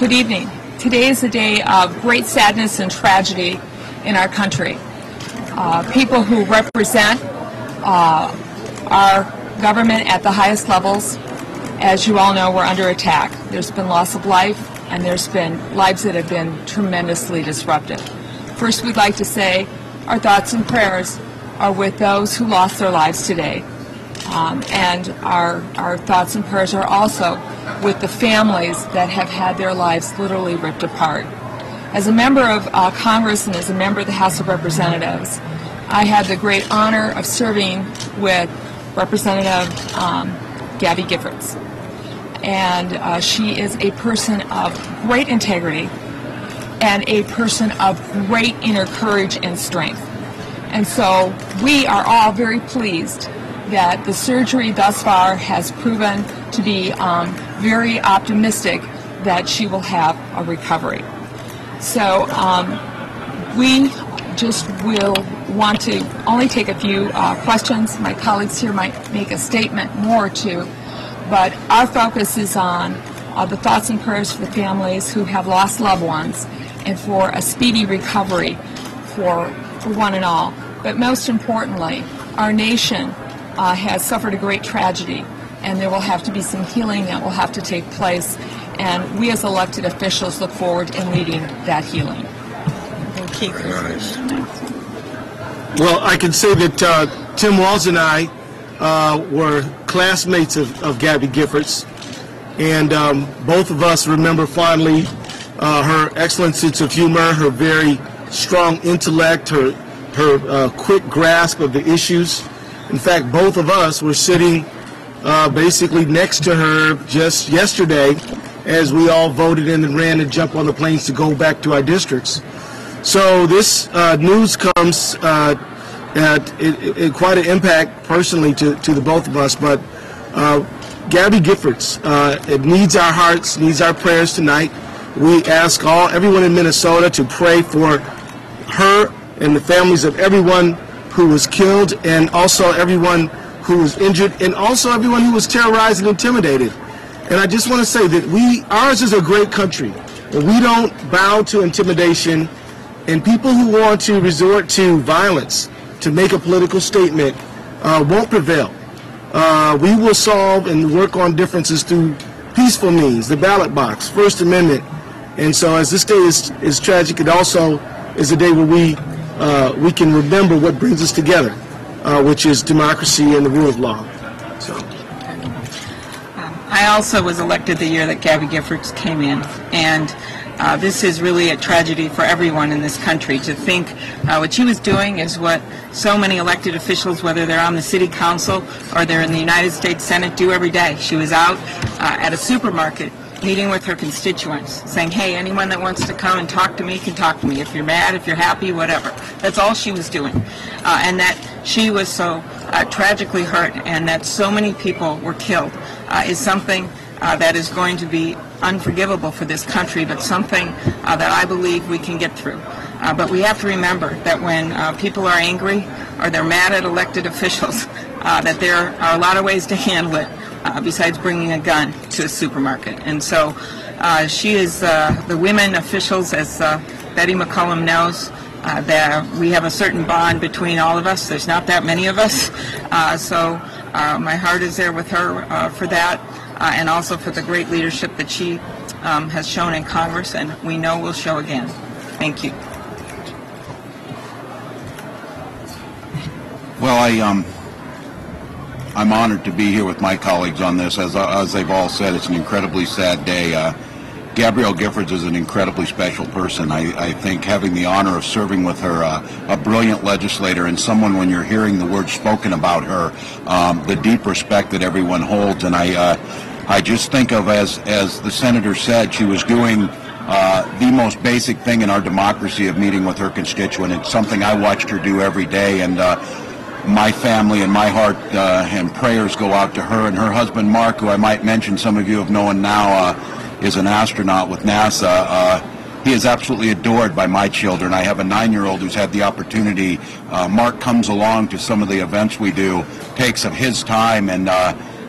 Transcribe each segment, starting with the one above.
Good evening. Today is a day of great sadness and tragedy in our country. People who represent our government at the highest levels, as you all know, were under attack. There's been loss of life, and there's been lives that have been tremendously disrupted. First, we'd like to say our thoughts and prayers are with those who lost their lives today. And our thoughts and prayers are also with the families that have had their lives literally ripped apart. As a member of Congress and as a member of the House of Representatives, I had the great honor of serving with Representative Gabby Giffords. And she is a person of great integrity and a person of great inner courage and strength. And so we are all very pleased that the surgery thus far has proven to be very optimistic that she will have a recovery. So we just will want to only take a few questions. My colleagues here might make a statement more too, but our focus is on the thoughts and prayers for the families who have lost loved ones and for a speedy recovery for one and all. But most importantly, our nation has suffered a great tragedy, and there will have to be some healing that will have to take place, and we as elected officials look forward in leading that healing. Thank you. Nice. Well, I can say that Tim Walz and I were classmates of Gabby Giffords, and both of us remember fondly her excellent sense of humor, her very strong intellect, her quick grasp of the issues. In fact, both of us were sitting basically next to her just yesterday as we all voted in and ran and jumped on the planes to go back to our districts. So this news comes at quite an impact personally to the both of us, but Gabby Giffords, it needs our hearts, needs our prayers tonight. We ask everyone in Minnesota to pray for her and the families of everyone who was killed, and also everyone who was injured, and also everyone who was terrorized and intimidated. And I just want to say that ours is a great country, and we don't bow to intimidation, and people who want to resort to violence to make a political statement won't prevail. We will solve and work on differences through peaceful means, the ballot box, First Amendment. And so as this day is tragic, it also is a day where we can remember what brings us together, which is democracy and the rule of law. So. I also was elected the year that Gabby Giffords came in, and this is really a tragedy for everyone in this country. To think what she was doing is what so many elected officials, whether they're on the city council or they're in the United States Senate, do every day. She was out at a supermarket meeting with her constituents, saying, hey, anyone that wants to come and talk to me can talk to me. If you're mad, if you're happy, whatever. That's all she was doing. And that she was so tragically hurt and that so many people were killed is something that is going to be unforgivable for this country, but something that I believe we can get through. But we have to remember that when people are angry or they're mad at elected officials, that there are a lot of ways to handle it. Besides bringing a gun to a supermarket. And so she is the women officials, as Betty McCollum knows, that we have a certain bond between all of us. There's not that many of us. So my heart is there with her for that, and also for the great leadership that she has shown in Congress, and we know will show again. Thank you. Well, I'm honored to be here with my colleagues on this. As they've all said, it's an incredibly sad day. Gabrielle Giffords is an incredibly special person. I think having the honor of serving with her, a brilliant legislator, and someone, when you're hearing the words spoken about her, the deep respect that everyone holds. And I just think of, as the senator said, she was doing the most basic thing in our democracy of meeting with her constituent. It's something I watched her do every day, and my family and my heart and prayers go out to her and her husband Mark, who I might mention some of you have known now is an astronaut with NASA. He is absolutely adored by my children. I have a 9-year-old who's had the opportunity. Mark comes along to some of the events we do, takes of his time, and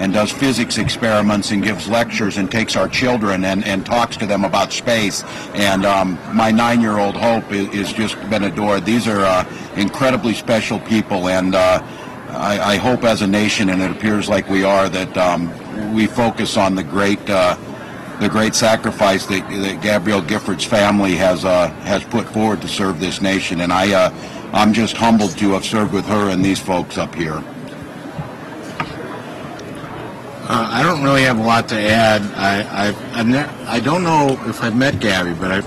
and does physics experiments and gives lectures and takes our children and talks to them about space. And my 9-year-old Hope is just been adored. These are incredibly special people, and I hope as a nation, and it appears like we are, that we focus on the great sacrifice that Gabrielle Giffords' family has put forward to serve this nation. And I'm just humbled to have served with her and these folks up here. I don't really have a lot to add. I don't know if I've met Gabby, but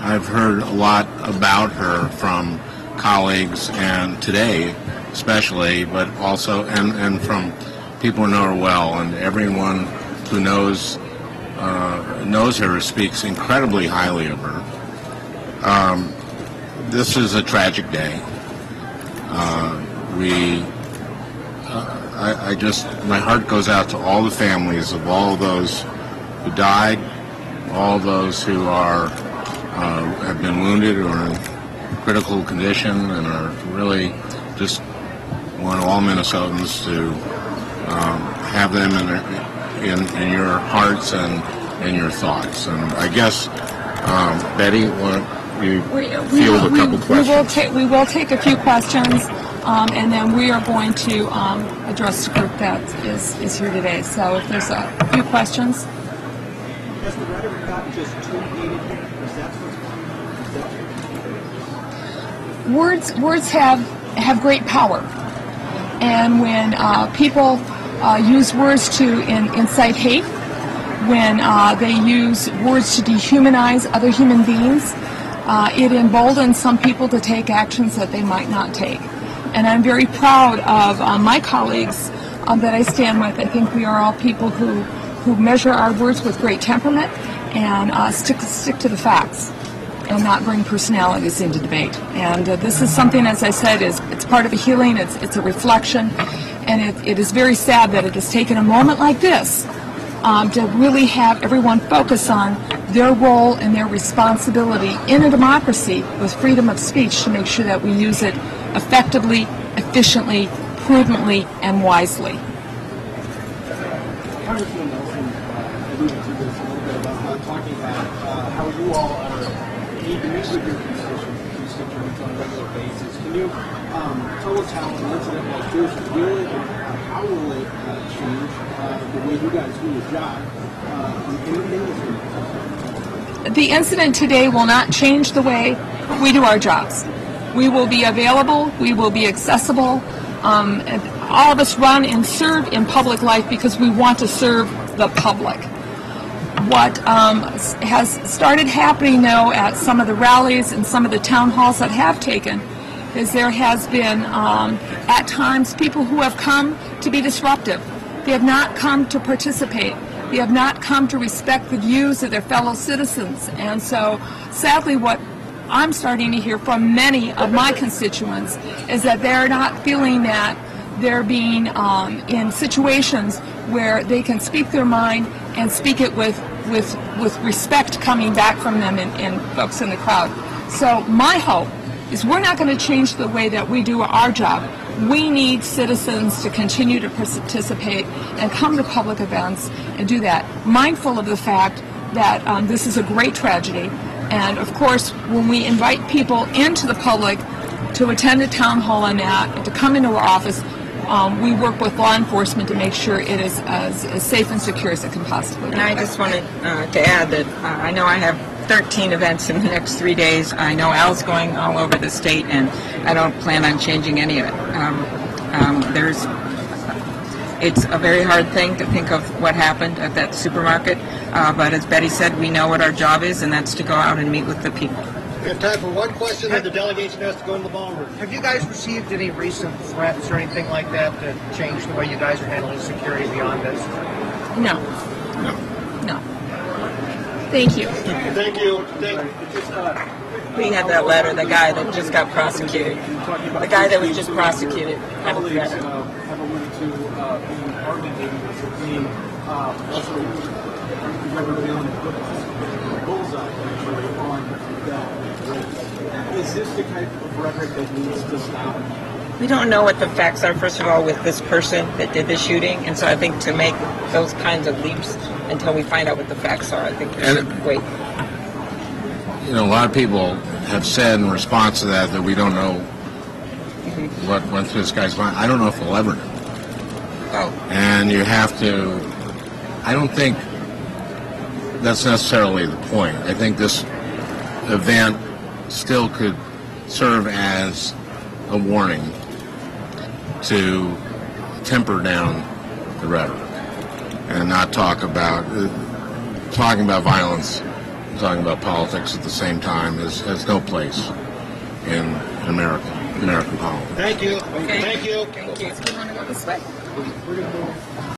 I've heard a lot about her from colleagues, and today especially, but also and from people who know her well, and everyone who knows her speaks incredibly highly of her. This is a tragic day. My heart goes out to all the families of all those who died, all those who have been wounded or in critical condition, and are really just want all Minnesotans to have them in your hearts and your thoughts. And I guess, Betty, you field a couple questions. We will take a few questions, and then we are going to address the group that is here today. So if there's a few questions. Has the rhetoric not just too hated here? Is that what's Words have great power, and when people use words to incite hate, when they use words to dehumanize other human beings, it emboldens some people to take actions that they might not take. And I'm very proud of my colleagues that I stand with. I think we are all people who measure our words with great temperament and stick to the facts and not bring personalities into debate. And this is something, as I said, it's part of a healing, it's a reflection, and it is very sad that it has taken a moment like this to really have everyone focus on their role and their responsibility in a democracy with freedom of speech to make sure that we use it effectively, efficiently, prudently, and wisely. Congressman Ellison alluded to this a little bit about talking about how you all need to meet with your constituents on a regular basis. Can you tell us how an incident like this will, or how will it change the way you guys do your job in this room? The incident today will not change the way we do our jobs. We will be available, we will be accessible. All of us run and serve in public life because we want to serve the public. What has started happening, though, at some of the rallies and some of the town halls that have taken is there has been, at times, people who have come to be disruptive. They have not come to participate. They have not come to respect the views of their fellow citizens. And so, sadly, what I'm starting to hear from many of my constituents is that they're not feeling that they're being in situations where they can speak their mind and speak it with respect coming back from them and folks in the crowd. So my hope is we're not going to change the way that we do our job. We need citizens to continue to participate and come to public events and do that, mindful of the fact that this is a great tragedy. And of course, when we invite people into the public to attend a town hall on that, and to come into our office, we work with law enforcement to make sure it is as safe and secure as it can possibly be. And I just wanted to add that I know I have 13 events in the next 3 days. I know Al's going all over the state, and I don't plan on changing any of it. It's a very hard thing to think of what happened at that supermarket, but as Betty said, we know what our job is, and that's to go out and meet with the people. We have time for one question, and the delegation has to go in the ballroom. Have you guys received any recent threats or anything like that to change the way you guys are handling security beyond this? No. Thank you. Thank you. We had that letter, the guy that just got prosecuted. The guy that was just prosecuted had a threat. Have alluded to being arguments or being also everybody on the bullseye actually on that race. Is this the type of rhetoric that needs to stop? We don't know what the facts are, first of all, with this person that did the shooting, and so I think to make those kinds of leaps until we find out what the facts are, I think we should wait. You know, a lot of people have said in response to that we don't know what went through this guy's mind. I don't know if we'll ever know. Oh. And you have to, I don't think that's necessarily the point. I think this event still could serve as a warning to temper down the rhetoric and not talking about violence, talking about politics at the same time has no place in American politics. Thank you. Okay. Thank you. Thank you. You want to go this way?